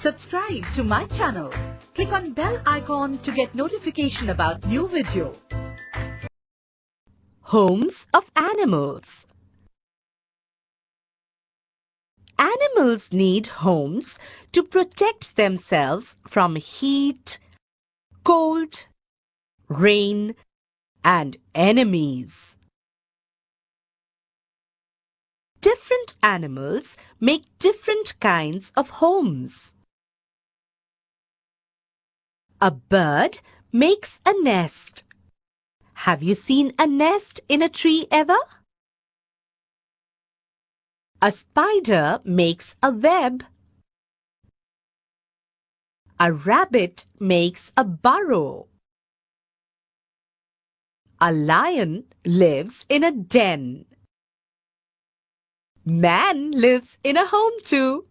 Subscribe to my channel. Click on bell icon to get notification about new video. Homes of animals. Animals need homes to protect themselves from heat, cold, rain, and enemies. Different animals make different kinds of homes. A bird makes a nest. Have you seen a nest in a tree ever? A spider makes a web. A rabbit makes a burrow. A lion lives in a den. Man lives in a home too.